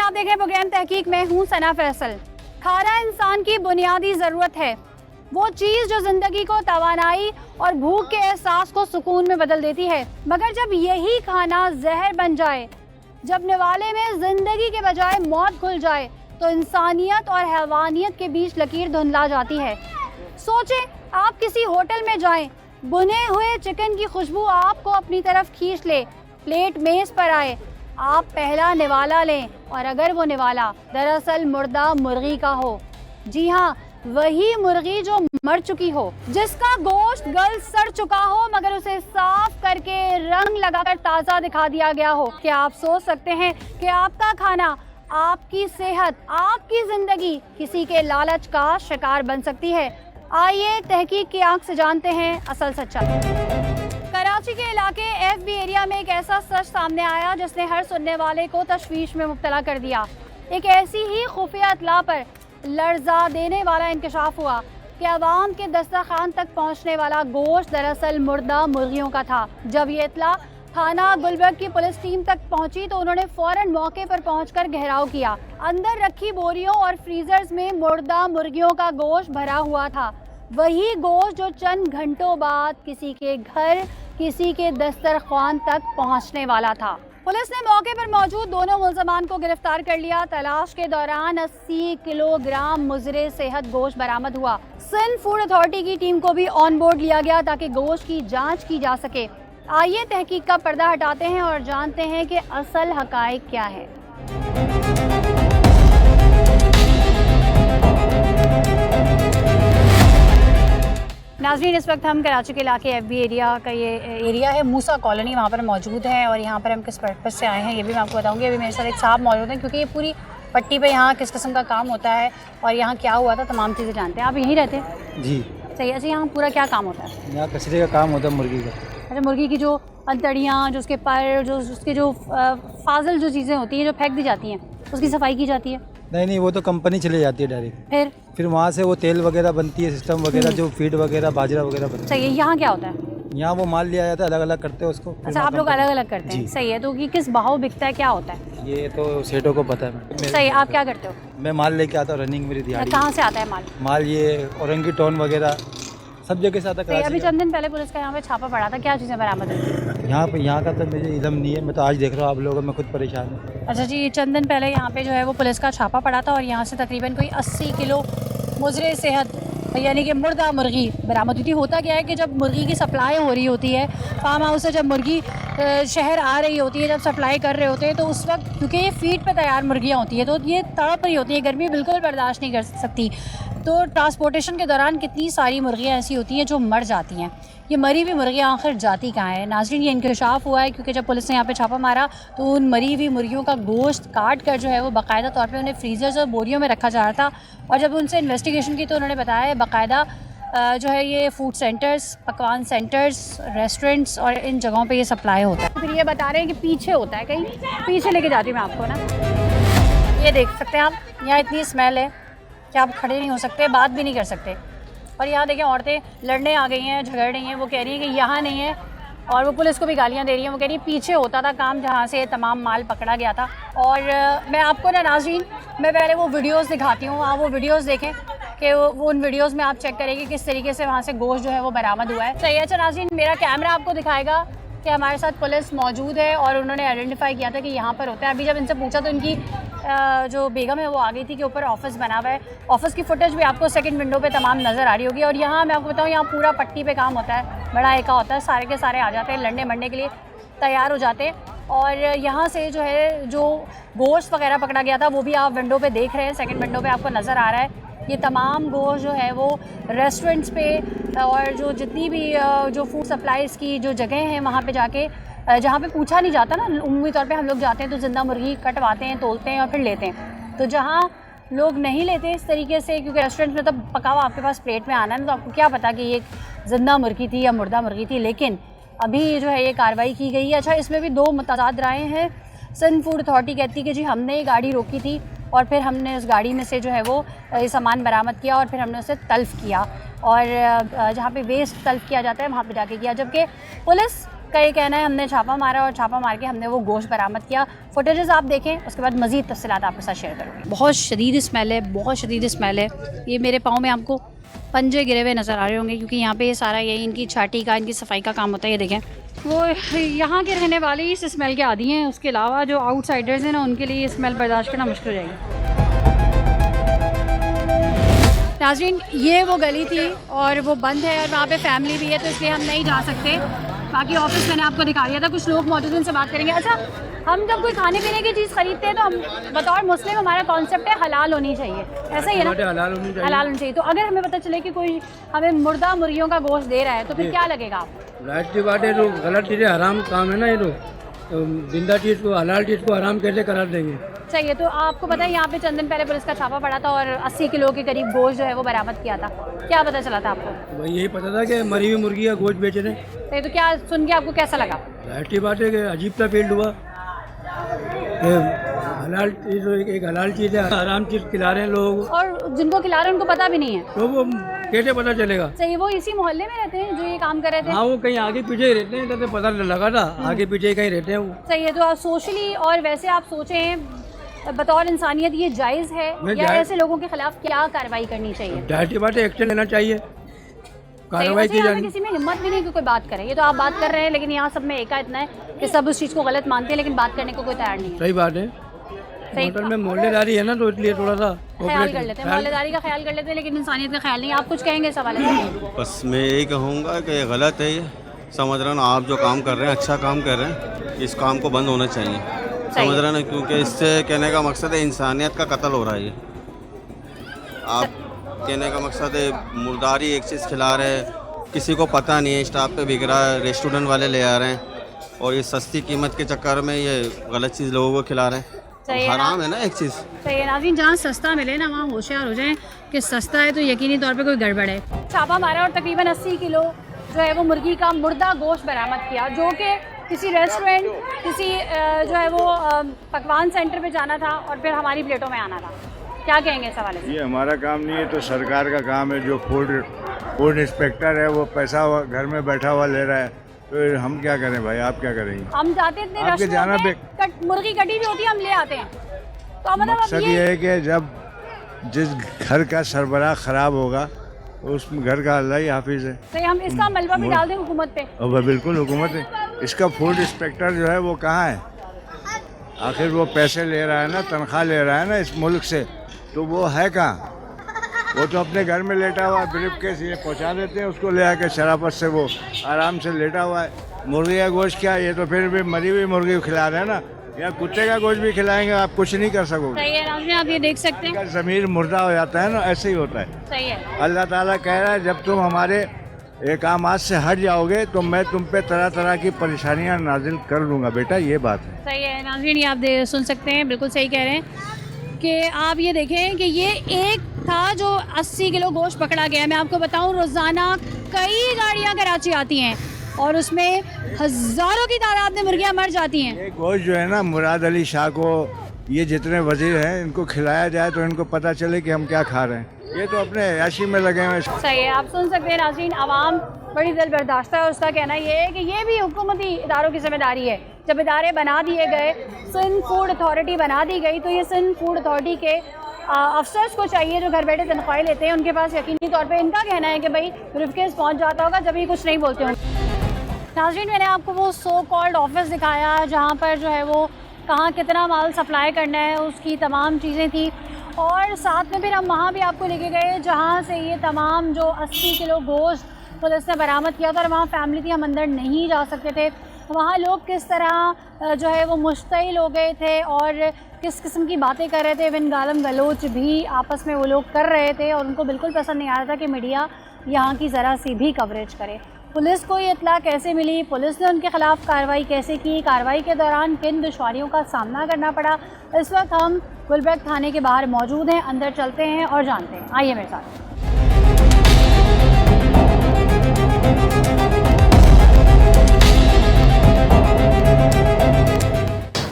आप देख रहे हैं प्रोग्राम तहकीक। मैं हूं सना फैसल। खाना इंसान की बुनियादी ज़रूरत है, वो चीज़ जो ज़िंदगी को तवानाई और भूख के एहसास को सुकून में बदल देती है। मगर जब यही खाना जहर बन जाए, जब निवाले में ज़िंदगी के बजाय मौत घुल जाए, तो इंसानियत और हैवानियत के बीच लकीर धुंधला जाती है। सोचें, आप किसी होटल में जाएं, बुने हुए चिकन की खुशबू आपको अपनी तरफ खींच ले, प्लेट मेज़ पर आए, आप पहला निवाला लें और अगर वो निवाला दरअसल मुर्दा मुर्गी का हो, जी हाँ, वही मुर्गी जो मर चुकी हो, जिसका गोश्त गल सड़ चुका हो मगर उसे साफ करके रंग लगाकर ताज़ा दिखा दिया गया हो, क्या आप सोच सकते हैं कि आपका खाना, आपकी सेहत, आपकी ज़िंदगी किसी के लालच का शिकार बन सकती है? आइए तहकीक की आंख से जानते हैं असल सच्चाई। कराची के इलाके FB एरिया में एक ऐसा सच सामने आया जिसने हर सुनने वाले को तशवीश में मुब्तला कर दिया। एक ऐसी ही खुफिया इत्तला पर लर्जा देने वाला इंकशाफ हुआ कि अवाम के दस्तरखान तक पहुंचने वाला गोश्त दरअसल मुर्दा मुर्गियों का था। जब ये इत्तला थाना गुलबर्ग की पुलिस टीम तक पहुंची तो उन्होंने फौरन मौके पर पहुंचकर घेराव किया। अंदर रखी बोरियों और फ्रीजर्स में मुर्दा मुर्गियों का गोश्त भरा हुआ था, वही गोश्त जो चंद घंटों बाद किसी के घर, किसी के दस्तरखान तक पहुंचने वाला था। पुलिस ने मौके पर मौजूद दोनों मुल्ज़मान को गिरफ्तार कर लिया। तलाश के दौरान 80 किलोग्राम मुज़रे सेहत गोश्त बरामद हुआ। सिंध फूड अथॉरिटी की टीम को भी ऑन बोर्ड लिया गया ताकि गोश्त की जांच की जा सके। आइए तहकीक का पर्दा हटाते हैं और जानते हैं कि असल हकायक क्या है। नाज़रीन, इस वक्त हम कराची के इलाके FB एरिया का ये एरिया है, मूसा कॉलोनी, वहाँ पर मौजूद हैं और यहाँ पर हम किस पर्पज़ से आए हैं ये भी मैं आपको बताऊँगी। अभी मेरे साथ एक साहब मौजूद हैं क्योंकि ये पूरी पट्टी पे यहाँ किस किस्म का काम होता है और यहाँ क्या हुआ था तमाम चीज़ें जानते हैं। आप यहीं रहते हैं? जी सही है। अच्छा, यहाँ पूरा क्या काम होता है? यहाँ कचरे का काम होता है मुर्गी का। अच्छा, मुर्गी की जो अंतड़ियाँ, जो उसके पर, जो उसके जो फाजिल जो चीज़ें होती हैं जो फेंक दी जाती हैं, उसकी सफाई की जाती है? नहीं, वो तो कंपनी चले जाती है डायरेक्ट। फिर वहाँ से वो तेल वगैरह बनती है, सिस्टम वगैरह, जो फीड वगैरह, बाजरा वगैरह बनता है। सही है। यहाँ क्या होता है? यहाँ वो माल लिया जाता है, अलग अलग करते हैं उसको। अच्छा, आप लोग अलग अलग करते हैं। सही है। तो ये किस भाव बिकता है, क्या होता है? ये तो सेठों को पता है। सही है। आप क्या करते हो? मैं माल लेके आता हूँ, रनिंग मेरी दिहाड़ी। कहाँ से आता है माल? माल ये औरंगी टोन वगैरह सब जगह से आता है। अभी चंद दिन पहले पुलिस का यहाँ पे छापा पड़ा था, क्या चीज़ें बरामद हुई? यहाँ का तो मुझे इल्म नहीं है, मैं तो आज देख रहा हूँ आप लोगों, मैं खुद परेशान हूँ। अच्छा जी, चंद दिन पहले यहाँ पे जो है वो पुलिस का छापा पड़ा था और यहाँ से तकरीबन कोई 80 किलो मुज़रे सेहत यानी कि मुर्दा मुर्गी बरामद हुई थी। होता क्या है कि जब मुर्गी की सप्लाई हो रही होती है फार्म हाउस से, जब मुर्गी शहर आ रही होती है, जब सप्लाई कर रहे होते हैं, तो उस वक्त क्योंकि ये फीड पे तैयार मुर्गियाँ होती है तो ये तड़प रही होती है, गर्मी बिल्कुल बर्दाश्त नहीं कर सकती। तो ट्रांसपोर्टेशन के दौरान कितनी सारी मुर्गियाँ ऐसी होती हैं जो मर जाती हैं। ये मरी हुई मुर्गियाँ आखिर जाती कहाँ है? नाज़रीन, ये इंकशाफ हुआ है क्योंकि जब पुलिस ने यहाँ पे छापा मारा तो उन मरी हुई मुर्गियों का गोश्त काट कर जो है वो बाकायदा तौर पे उन्हें फ्रीजर्स और बोरियों में रखा जा रहा था। और जब उनसे इन्वेस्टिगेशन की तो उन्होंने बताया बाकायदा जो है ये फूड सेंटर्स, पकवान सेंटर्स, रेस्टोरेंट्स और इन जगहों पे ये सप्लाई होता है। फिर ये बता रहे हैं कि पीछे होता है, कहीं पीछे लेके जाती हूँ मैं आपको ना। ये देख सकते हैं आप, यहाँ इतनी स्मेल है कि आप खड़े नहीं हो सकते, बात भी नहीं कर सकते। और यहाँ देखें, औरतें लड़ने आ गई हैं, झगड़ रही हैं। वो कह रही हैं कि यहाँ नहीं है और वो पुलिस को भी गालियाँ दे रही हैं। वो कह रही है पीछे होता था काम जहाँ से तमाम माल पकड़ा गया था। और मैं आपको ना नाज़रीन, मैं पहले वो वीडियोज़ दिखाती हूँ, आप वो वीडियोज़ देखें कि वो उन वीडियोज़ में आप चेक करेंगे किस तरीके से वहाँ से गोश्त जो है वो बरामद हुआ है। सही है। अच्छा नाज़रीन, मेरा कैमरा आपको दिखाएगा कि हमारे साथ पुलिस मौजूद है और उन्होंने आइडेंटिफाई किया था कि यहाँ पर होता है। अभी जब इनसे पूछा तो इनकी जो बेगम है वो आ गई थी कि ऊपर ऑफिस बना हुआ है। ऑफिस की फुटेज भी आपको सेकंड विंडो पे तमाम नज़र आ रही होगी। और यहाँ मैं आपको बताऊँ, यहाँ पूरा पट्टी पे काम होता है, बड़ा एका होता है, सारे के सारे आ जाते हैं, लड़ने मरने के लिए तैयार हो जाते हैं। और यहाँ से जो है जो गोश्त वगैरह पकड़ा गया था वो भी आप विंडो पे देख रहे हैं, सेकंड विंडो पे आपको नज़र आ रहा है। ये तमाम गोश्त जो है वो रेस्टोरेंट्स पे और जो जितनी भी जो फूड सप्लाईज़ की जो जगह हैं वहाँ पे जाके, जहाँ पे पूछा नहीं जाता ना, उम्मीदी तौर पे हम लोग जाते हैं तो ज़िंदा मुर्गी कटवाते हैं, तोलते हैं और फिर लेते हैं। तो जहाँ लोग नहीं लेते इस तरीके से, क्योंकि रेस्टोरेंट में तो पका हुआ आपके पास प्लेट में आना है, तो आपको क्या पता कि ये ज़िंदा मुर्गी थी या मुर्दा मुर्गी थी। लेकिन अभी जो है ये कार्रवाई की गई है। अच्छा, इसमें भी दो मुतज़ाद राय हैं। सिंध फूड अथॉरिटी कहती है कि जी हमने ये गाड़ी रोकी थी और फिर हमने उस गाड़ी में से जो है वो सामान बरामद किया और फिर हमने उसे तल्फ़ किया और जहाँ पे वेस्ट तल्फ़ किया जाता है वहाँ पे जाके किया। जबकि पुलिस का ये कहना है हमने छापा मारा और छापा मार के हमने वो गोश्त बरामद किया। फुटेजेस आप देखें, उसके बाद मज़ीद तफसीलात आपके साथ शेयर करूँगी। बहुत शदीद स्मेल है, बहुत शदीद स्मेल है। ये मेरे पाँव में आपको पंजे गिरे हुए नज़र आ रहे होंगे क्योंकि यहाँ पे ये सारा यही इनकी छाटी का, इनकी सफाई का काम होता है। ये देखें, वो यहाँ के रहने वाले इस स्मेल के आदी हैं, उसके अलावा जो आउटसाइडर्स हैं ना उनके लिए ये स्मेल बर्दाश्त करना मुश्किल हो जाएगी। नाज़रीन, ये वो गली थी और वो बंद है और वहाँ पे फैमिली भी है, तो इसलिए हम नहीं जा सकते। बाकी ऑफिस मैंने आपको दिखा दिया था, कुछ लोग मौजूद हैं, उनसे बात करेंगे। अच्छा, हम जब कोई खाने पीने की चीज़ खरीदते हैं तो हम बतौर मुस्लिम हमारा कॉन्सेप्ट है हलाल होनी चाहिए, ऐसा ही है ना? हलाल होनी चाहिए। हलाल होनी चाहिए। तो अगर हमें पता चले कि कोई हमें मुर्दा मुर्गियों का गोश्त दे रहा है तो फिर क्या लगेगा आपको? राइट की बात है, तो गलत चीज़ें हराम काम है ना, ये तो जिंदा चीज़ को, हलाल चीज़ को हराम कैसे करार देंगे? सही है। तो आपको पता है यहाँ पे चंद दिन पहले पुलिस का छापा पड़ा था और 80 किलो के करीब गोश्त जो है वो बरामद किया था। क्या पता चला था आपको? भाई यही पता था कि मरी हुई मुर्गी का गोश्त बेच रहे हैं। तो क्या सुन के आपको कैसा लगा? राइट की बात है कि अजीब सा फील्ड हुआ। हलाल चीज़, एक हलाल चीज़ है, हराम चीज़ खिला रहे हैं लोग, और जिनको खिला रहे हैं उनको पता भी नहीं है, तो वो कैसे पता चलेगा? सही। वो इसी मोहल्ले में रहते हैं जो ये काम कर रहे थे? हाँ, वो कहीं आगे पीछे ही रहते हैं, तो पता लगा था आगे पीछे ही कहीं रहते हैं वो। सही है। तो आप सोशली और वैसे आप सोचें बतौर इंसानियत ये जायज़ है या ऐसे लोगों के खिलाफ क्या कार्रवाई करनी चाहिए? जाहिर सी बात है, एक्शन लेना चाहिए, कार्रवाई की जानी। किसी में हिम्मत भी नहीं कि कोई बात करे। ये तो आप बात कर रहे हैं, लेकिन यहाँ सब में एका इतना है कि सब उस चीज़ को गलत मानते हैं लेकिन बात करने को कोई तैयार नहीं है। सही बात है। होटल में मोहल्लेदारी है ना, तो इसलिए थोड़ा सा ख्याल कर लेते हैं, मोहल्लेदारी का ख्याल कर लेते हैं, लेकिन इंसानियत का ख्याल नहीं। आप कुछ कहेंगे इस हवाले से? बस मैं यही कहूँगा कि ये गलत है, ये समझ रहे ना, आप जो काम कर रहे हैं अच्छा काम कर रहे हैं, इस काम को बंद होना चाहिए, समझ रहे ना, क्योंकि इससे कहने का मकसद है इंसानियत का कत्ल हो रहा है। ये आप कहने का मकसद है मुर्दारी एक चीज़ खिला रहे हैं, किसी को पता नहीं है, स्टाफ पे बिक रहा है, रेस्टोरेंट वाले ले आ रहे हैं और ये सस्ती कीमत के चक्कर में ये गलत चीज़ लोगों को खिला रहे हैं। हराम है ना एक चीज़। सही है नाज़रीन, जहाँ सस्ता मिले ना वहाँ होशियार हो जाएं कि सस्ता है तो यकीनी तौर पे कोई गड़बड़ है। छापा मारा और तकरीबन 80 किलो जो है वो मुर्गी का मुर्दा गोश्त बरामद किया, जो कि किसी रेस्टोरेंट, किसी जो है वो पकवान सेंटर पे जाना था और फिर हमारी प्लेटों में आना था। क्या कहेंगे इस हवाले से? ये हमारा काम नहीं है, तो सरकार का काम है। जो फूड इंस्पेक्टर है वो पैसा घर में बैठा हुआ ले रहा है, तो हम क्या करें भाई? आप क्या करेंगे? हम जाते इतने आपके जाना मुर्गी कटी भी होती है, हम ले आते हैं। तो मतलब मकसद ये है कि जब जिस घर का सरबराह खराब होगा उस घर का अल्लाह ही हाफिज है। तो हम इसका मलबा भी डाल दें हुकूमत पे? और बिल्कुल हुकूमत है। इसका फूड इंस्पेक्टर जो है वो कहाँ है? आखिर वो पैसे ले रहा है ना, तनख्वाह ले रहा है ना इस मुल्क से, तो वो है कहाँ? वो तो अपने घर में लेटा हुआ है, ब्रीफ केस ये पहुँचा देते हैं उसको, ले आके शराफत से वो आराम से लेटा हुआ है। मुर्गी का गोश्त क्या, ये तो फिर भी मरी हुई मुर्गी खिला रहे हैं ना, या कुत्ते का गोश्त भी खिलाएंगे, आप कुछ नहीं कर सकोगे। सही है नाज़रीन, आप ये देख सकते हैं, ज़मीर मुर्दा हो जाता है ना, ऐसे ही होता है। सही है। अल्लाह ताला कह रहा है जब तुम हमारे एकामात से हट जाओगे तो मैं तुम पे तरह तरह की परेशानियां नाजिल कर दूंगा बेटा, ये बात है। सही है नाज़रीन, ये आप सुन सकते हैं, बिल्कुल सही कह रहे हैं कि आप ये देखें कि ये एक था जो 80 किलो गोश्त पकड़ा गया। मैं आपको बताऊं, रोज़ाना कई गाड़ियां कराची आती हैं और उसमें हज़ारों की तादाद में मुर्गियां मर जाती हैं। ये गोश्त जो है ना, मुराद अली शाह को, ये जितने वजीर हैं इनको खिलाया जाए तो इनको पता चले कि हम क्या खा रहे हैं। ये तो अपने याशी में लगे हुए। सही है, आप सुन सकते हैं नाज़रीन, आवाम बड़ी दिल बर्दाश्त है और उसका कहना ये है कि ये भी हुकूमती इदारों की जिम्मेदारी है। जब इदारे बना दिए गए, सिंध फूड अथॉरिटी बना दी गई, तो ये सिंध फूड अथॉरिटी के अफसर्स को चाहिए जो घर बैठे तनख्वाहें लेते हैं, उनके पास यकीनी तौर पे इनका कहना है कि भाई ब्रीफकेस पहुंच जाता होगा जब ये कुछ नहीं बोलते होंगे। नाज़रीन, मैंने आपको वो सो कॉल्ड ऑफिस दिखाया जहाँ पर जो है वो कहाँ कितना माल सप्लाई करना है उसकी तमाम चीज़ें थी, और साथ में फिर हम वहाँ भी आपको लेके गए जहाँ से ये तमाम जो 80 किलो गोश्त पुलिस ने बरामद किया था, और वहाँ फैमिली थी, हम अंदर नहीं जा सकते थे। वहाँ लोग किस तरह जो है वो मुश्तिल हो गए थे और किस किस्म की बातें कर रहे थे, इवन गालम गलोच भी आपस में वो लोग कर रहे थे, और उनको बिल्कुल पसंद नहीं आ रहा था कि मीडिया यहाँ की ज़रा सी भी कवरेज करे। पुलिस को ये इत्तला कैसे मिली, पुलिस ने उनके खिलाफ कार्रवाई कैसे की, कार्रवाई के दौरान किन दुश्वारियों का सामना करना पड़ा, इस वक्त हम गुलबर्ग थाने के बाहर मौजूद हैं। अंदर चलते हैं और जानते हैं, आइए मेरे साथ।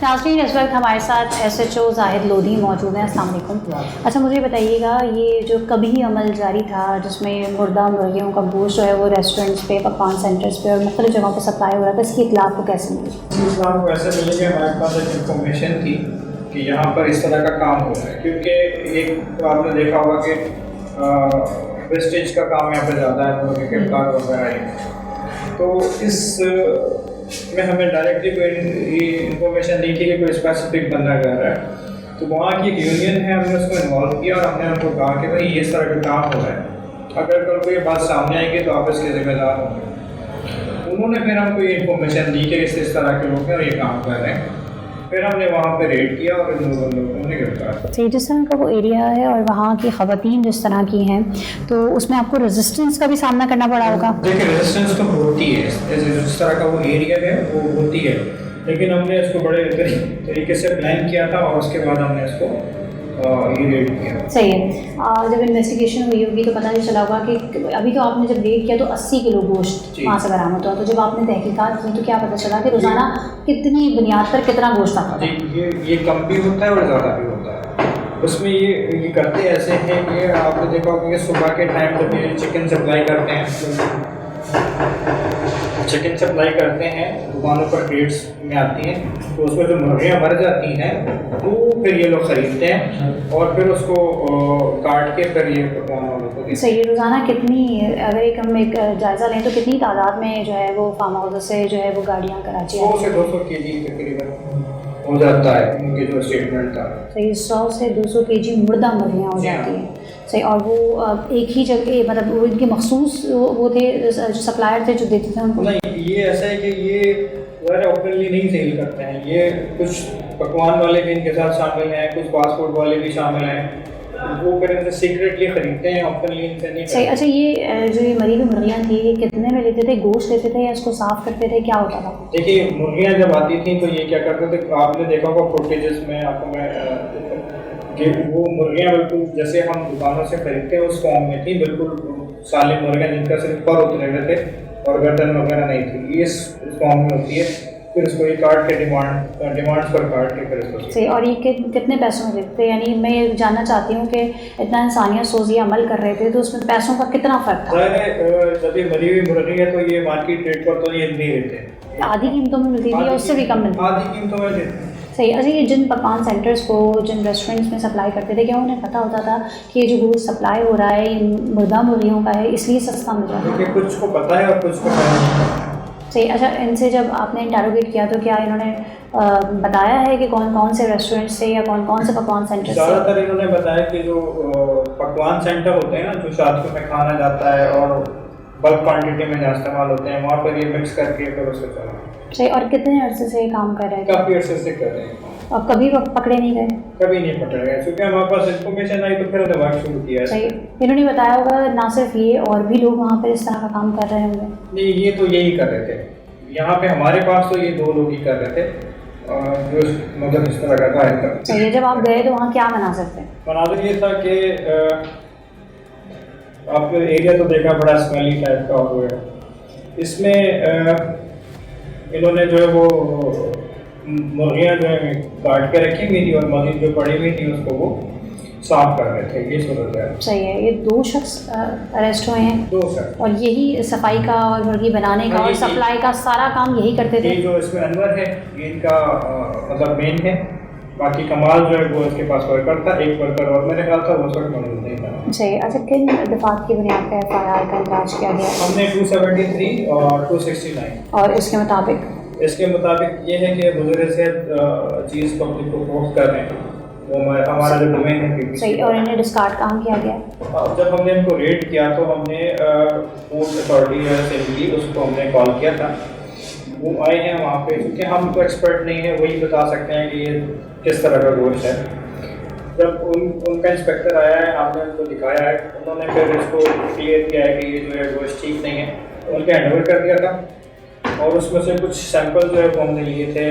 नाज़रीन, नाज़रीन, इस वक्त हमारे साथ SHO जाहिद लोधी मौजूद हैं। अस्सलाम वालेकुम। अच्छा, मुझे बताइएगा, ये जो कभी अमल जारी था जिसमें मुर्दा मुर्गियों का गोश्त जो है वो रेस्टोरेंट्स पे, पकवान सेंटर्स पे और मुख्तलिफ जगहों पर सप्लाई हो रहा था, इसकी इतला आपको कैसे मिली? इस्लाम को ऐसे मिली कि हमारे पास एक इन्फॉर्मेशन थी कि यहाँ पर इस तरह का काम हो रहा है, क्योंकि एक तो आपने देखा होगा कि वेस्टेज का काम यहाँ पे ज़्यादा है, मुर्गे के कार वगैरह है। तो इस में हमें डायरेक्टली कोई इन्फॉर्मेशन दी थी कि कोई स्पेसिफिक बंदा कर रहा है। तो वहाँ की एक यूनियन है, हमने उसको इन्वॉल्व किया और हमने उनको कहा कि भाई ये इस तरह का काम हो रहा है, अगर कल को ये बात सामने आएगी तो आप इसके ज़िम्मेदार होंगे। उन्होंने फिर हमको ये इन्फॉर्मेशन दी कि इस तरह के लोग हैं और ये काम कर रहे हैं। फिर हमने वहाँ पे रेड किया और इन लोगों ने गिरफ्तार। सही, जिस तरह का वो एरिया है और वहाँ की ख़वातीन जिस तरह की हैं, तो उसमें आपको रेजिस्टेंस का भी सामना करना पड़ा होगा। देखिए, रेजिस्टेंस तो होती है, जिस तरह का वो एरिया है वो होती है, लेकिन हमने इसको बड़े तरीके से प्लान किया था और उसके बाद हमने इसको ये रेड किया। सही है। जब इन्वेस्टिगेशन हुई होगी तो पता नहीं चला होगा कि अभी तो आपने जब रेड किया तो 80 किलो गोश्त वहाँ से बरामद हुआ, तो जब आपने तहकीकात की तो क्या पता चला कि रोज़ाना कितनी बुनियाद पर कितना गोश्त आता है? ये कम भी होता है और ज़्यादा भी होता है। उसमें ये करते ऐसे हैं कि आपने देखा होगा कि सुबह के टाइम जब ये चिकन सप्लाई करते हैं दुकानों पर क्रेट्स में आती हैं, तो उसमें जो मुर्गियाँ भर जाती हैं तो फिर ये लोग ख़रीदते हैं और फिर उसको काट के फिर ये पकवान वालों को। सही, रोज़ाना कितनी, अगर हम एक जायज़ा लें तो कितनी तादाद में जो है वो फार्म हाउस से जो है वो गाड़ियाँ कराची 100 से 200 kg तकरीबन हो जाता है उनके जो स्टेटमेंट था। सही, 100 से 200 kg मुर्दा मुर्गियाँ हो जाती हैं। सही, और वो एक ही जगह, मतलब वो इनके मखसूस वो थे जो सप्लायर थे जो देते थे उनको? नहीं, ये ऐसा है कि ये वगैरह ओपनली नहीं सेल करते हैं, ये कुछ पकवान वाले भी इनके साथ शामिल हैं, कुछ फास्ट फूड वाले भी शामिल हैं, वो फिर इनसे सीक्रेटली ख़रीदते हैं, ओपनली इनसे नहीं। सही। अच्छा, ये जो ये मरी हुई मुर्गियाँ थी, ये कितने में लेते थे? गोश्त लेते थे या इसको साफ़ करते थे, क्या होता था? देखिए, मुर्गियाँ जब आती थी तो ये क्या करते थे, आपने देखा होगा फुटेजेस में आपको मैं कि वो मुर्गियाँ बिल्कुल जैसे हम दुकानों से खरीदते हैं उस फॉर्म में थी, बिल्कुल साली मुर्गियाँ जिनका सिर्फ पर उतरे हुए थे और गर्दन वगैरह नहीं थी, ये इस फॉर्म में होती है। फिर इसको ये काट के डिमांड्स पर काट के फिर इसको सही। और ये कितने पैसों में देते थे? यानी मैं ये जानना चाहती हूँ कि इतना इंसानियत सोज़ी अमल कर रहे थे तो उसमें पैसों का कितना फ़र्क था? जब ये मरी हुई मुर्गी है तो ये मार्केट रेट पर तो ये नहीं देते, आधी कीमतों में मिलती थी या उससे भी कम मिलती? आधी कीमतों में देते। सही। अच्छा, ये जिन पकवान सेंटर्स को, जिन रेस्टोरेंट्स में सप्लाई करते थे, क्या उन्हें पता होता था कि ये जो गोश्त सप्लाई हो रहा है ये मुर्दा मुर्गियों का है इसलिए सस्ता मिल रहा है? क्योंकि कुछ को पता है और कुछ को पता नहीं। सही। अच्छा, इनसे जब आपने इंटरोगेट किया तो क्या इन्होंने बताया है कि कौन कौन से रेस्टोरेंट्स से या कौन कौन से पकवान सेंटर से? ज़्यादातर इन्होंने बताया कि जो पकवान सेंटर होते हैं ना, जो शादियों में खाना जाता है और बल्क क्वांटिटी में जहाँ इस्तेमाल होते हैं, वहाँ पर ये मिक्स करके फिर उसको चला। सही। और कितने अर्से से काम कर रहे हैं? काफ़ी अर्से से कर रहे हैं और कभी पकड़े नहीं गए? कभी नहीं पकड़े गए, क्योंकि हमारे पास इन्फॉर्मेशन आई तो फिर हमने वर्क शुरू किया। सही। इन्होंने बताया होगा ना सिर्फ ये, और भी लोग वहाँ पर इस तरह का काम कर रहे होंगे? नहीं, ये तो यही कर रहे थे यहाँ पे, हमारे पास तो ये 2 लोग ही कर रहे थे जो मतलब इस तरह का था। सही है। जब आप गए तो वहाँ क्या मनाज़र थे? मनाज़र ये था कि आपने एरिया तो देखा, बड़ा स्मेली टाइप का हो गया। इसमें इन्होंने जो है वो मुर्गियाँ जो है काट के रखी हुई थी और मजीद जो पड़ी हुई थी उसको वो साफ कर रहे थे, ये सूरत है। सही है। ये 2 शख्स अरेस्ट हुए हैं? 2 सर। और यही सफाई का और मुर्गी बनाने का और सप्लाई का सारा काम यही करते थे? ये जो इसमें अनवर है ये इनका मतलब मेन है, बाकी कमाल जो है वो इसके पास वर्कर था, एक वर्कर और मेरे ख्याल था वो उस वक्त मौजूद नहीं था। सही। अच्छा, किन दफात की बुनियाद पर FIR का इंदराज किया गया? हमने 273 और 269 और इसके मुताबिक ये है कि मुज़र सेहत चीज़ पब्लिक को पोस्ट कर रहे हैं, वो हमारा जो डोमेन है। सही। और इन्हें डिस्कार्ड काम किया गया? जब हमने इनको रेड किया तो हमने फूड अथॉरिटी असेंबली उसको हमने कॉल किया था, वो आए हैं वहाँ पे, क्योंकि हम तो एक्सपर्ट नहीं है, वही बता सकते हैं कि ये किस तरह का गोश्त है। जब उनका इंस्पेक्टर आया है, आपने उनको दिखाया है, उन्होंने फिर इसको क्लियर किया है कि ये जो है गोश्त ठीक नहीं है, उनके हैंड ओवर कर दिया था और उसमें से कुछ सैंपल जो है वो हमने लिए थे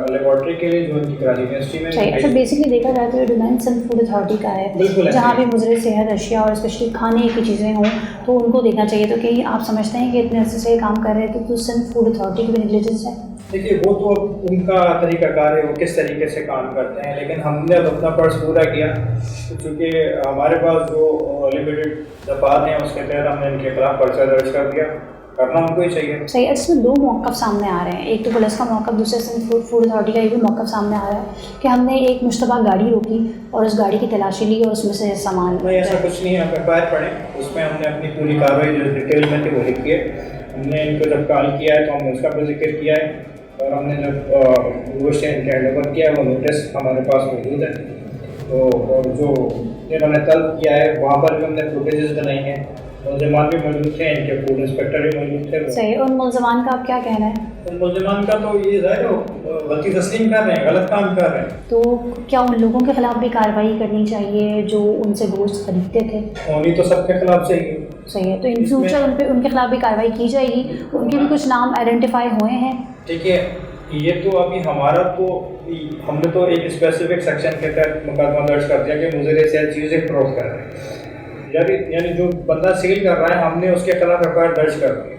लेबॉर्ट्री के लिए जो इनकी कराची यूनिवर्सिटी में। सही। अच्छा, बेसिकली देखा जाए तो ये डोमेन सिंध फूड अथॉरिटी का बिल्कुल है, है। जहाँ भी मुजरे सेहत अशिया और स्पेशली खाने की चीज़ें हों तो उनको देखना चाहिए। तो कहीं आप समझते हैं कि इतने अर्से से काम कर रहे थे तो सिंध फूड अथॉरिटी की भी नेग्लिजेंस है? देखिए, वो तो अब उनका तरीक़ाकार है, वो किस तरीके से काम करते हैं, लेकिन हमने अब अपना फ़र्ज़ पूरा किया क्योंकि हमारे पास जो लिमिटेड दफात हैं उसके तहत हमने इनके खिलाफ पर्चा दर्ज कर दिया। करना उनको ही चाहिए। सही। इसमें दो मौक़िफ़ सामने आ रहे हैं, एक तो पुलिस का मौक़िफ़, दूसरे सिंध फूड अथॉरिटी का ये भी मौक़िफ़ सामने आ रहा है कि हमने एक मुश्तबा गाड़ी रोकी और उस गाड़ी की तलाशी ली और उसमें से सामान। नहीं, ऐसा कुछ नहीं है। आप एफ पढ़ें, उसमें हमने अपनी पूरी कार्रवाई जो डिटेल में थी वो लिखी है। हमने इनको जब कॉल किया है तो हमने उसका भी जिक्र किया है और हमने जब गोश्त इनके हैंड ओवर किया है वो नोटिस हमारे पास मौजूद है। तो और जो इन्होंने तलब किया है वहाँ पर भी हमने फुटेजेस बनाई हैं, मुलजमान भी मौजूद थे, इनके फूड इंस्पेक्टर भी मौजूद थे। सही। उन मुलजमान का आप क्या कहना है? उन मुलजमान का तो ये ज़ाहिर है गलती तस्लीम कर रहे हैं, गलत काम कर रहे हैं। तो क्या उन लोगों के ख़िलाफ़ भी कार्रवाई करनी चाहिए जो उनसे गोश्त खरीदते थे? होनी तो सबके खिलाफ चाहिए। सही है। तो इन फ्यूचर उनके खिलाफ़ भी कार्रवाई की जाएगी? उनके भी कुछ नाम आइडेंटिफाई हुए हैं? देखिए, ये तो अभी हमारा तो हमने तो एक स्पेसिफिक सेक्शन के तहत मुकदमा दर्ज कर दिया कि मुज़रे सेहत चीज़ें फरोख्त कर रहे हैं, यानी जो बंदा सेल कर रहा है हमने उसके खिलाफ एफ दर्ज कर दी।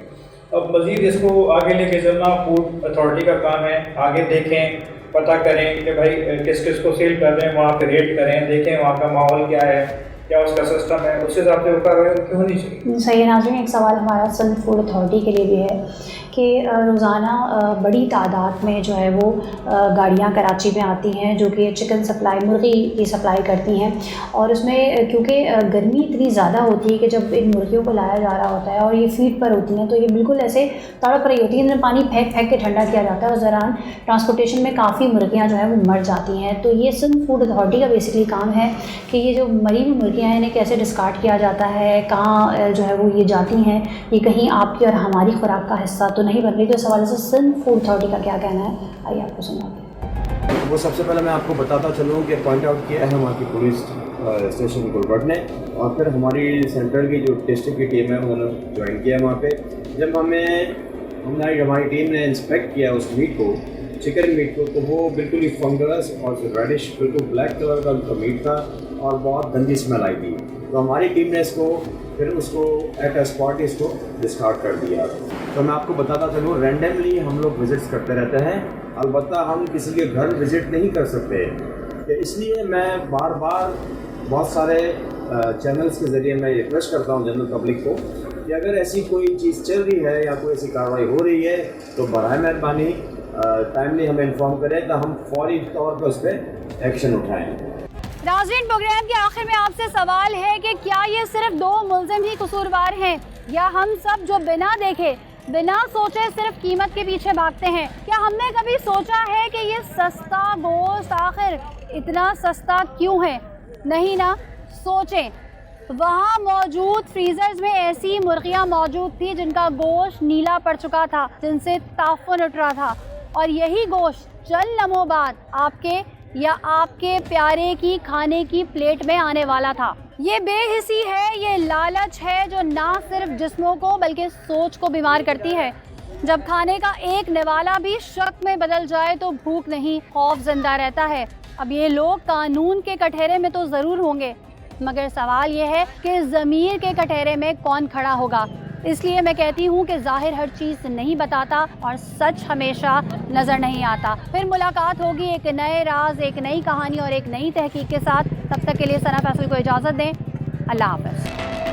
अब मज़ीद इसको आगे लेके चलना फूड अथॉरिटी का काम है। आगे देखें, पता करें कि भाई किस किस को सेल कर रहे हैं, वहाँ पे रेट करें, देखें वहाँ का माहौल क्या है, क्या उसका सिस्टम है, उस हिसाब से वो कार्रवाई उनकी होनी चाहिए। सही है। नाज़रीन, एक सवाल हमारा सिंध फूड अथॉरिटी के लिए भी है कि रोज़ाना बड़ी तादाद में जो है वो गाड़ियाँ कराची में आती हैं जो कि चिकन सप्लाई, मुर्गी की सप्लाई करती हैं और उसमें क्योंकि गर्मी इतनी ज़्यादा होती है कि जब इन मुर्गियों को लाया जा रहा होता है और ये फीड पर होती हैं तो ये बिल्कुल ऐसे तड़प रही होती हैं, इन्हें पानी फेंक फेंक के ठंडा किया जाता है और दौरान ट्रांसपोर्टेशन में काफ़ी मुर्गियाँ जो है वो मर जाती हैं। तो ये सिंध फूड अथॉरिटी का बेसिकली काम है कि ये जो मरी हुई मुर्गियाँ हैं इन्हें कैसे डिस्कार्ड किया जाता है, कहाँ जो है वो ये जाती हैं, ये कहीं आपकी और हमारी खुराक का हिस्सा तो नहीं बन रही। तो इस हवाले से सिंध फूड अथॉरिटी का क्या कहना है, आइए आपको सुनाते हैं। वो सबसे पहले मैं आपको बताता चलूँ कि पॉइंट आउट किया है वहाँ की पुलिस स्टेशन गुलबर्ग ने और फिर हमारी सेंट्रल की जो डिस्ट्रिक्ट की टीम है उन्होंने ज्वाइन किया वहाँ पे। जब हमारी टीम ने इंस्पेक्ट किया उस मीट को, चिकन मीट को, तो वो बिल्कुल ही फंगस और रेडिश बिल्कुल ब्लैक कलर का उनका मीट था और बहुत गंदी स्मेल आई थी। तो हमारी टीम ने उसको एट अ स्पॉट इसको डिस्कार्ड कर दिया। तो मैं आपको बताता चलूँ, रैंडमली हम लोग विज़िट्स करते रहते हैं, अलबत्ता हम किसी के घर विज़िट नहीं कर सकते। तो इसलिए मैं बार बार बहुत सारे चैनल्स के ज़रिए मैं रिक्वेस्ट करता हूँ जनरल पब्लिक को कि अगर ऐसी कोई चीज़ चल रही है या कोई ऐसी कार्रवाई हो रही है तो बराए मेहरबानी टाइमली हमें इन्फॉर्म करें तो हम फौरी तौर पर उस पर एक्शन उठाएँ। नाज़रीन, प्रोग्राम के आखिर में आपसे सवाल है कि क्या ये सिर्फ 2 मुल्ज़िम ही कसूरवार हैं या हम सब जो बिना देखे, बिना सोचे सिर्फ कीमत के पीछे भागते हैं? क्या हमने कभी सोचा है कि ये सस्ता गोश्त आखिर इतना सस्ता क्यों है? नहीं ना। सोचें, वहाँ मौजूद फ्रीज़र्स में ऐसी मुर्गियाँ मौजूद थी जिनका गोश्त नीला पड़ चुका था, जिनसे ताफुन उठ रहा था और यही गोश्त चंद लम्हों बाद आपके प्यारे की खाने की प्लेट में आने वाला था। ये बेहिसी है, ये लालच है जो ना सिर्फ जिस्मों को बल्कि सोच को बीमार करती है। जब खाने का एक निवाला भी शक में बदल जाए तो भूख नहीं, खौफ जिंदा रहता है। अब ये लोग कानून के कटहरे में तो ज़रूर होंगे, मगर सवाल ये है कि ज़मीर के कटहरे में कौन खड़ा होगा। इसलिए मैं कहती हूँ कि ज़ाहिर हर चीज़ नहीं बताता और सच हमेशा नज़र नहीं आता। फिर मुलाकात होगी एक नए राज, एक नई कहानी और एक नई तहकीक के साथ। तब तक के लिए सना फैसल को इजाज़त दें। अल्लाह हाफ़िज़।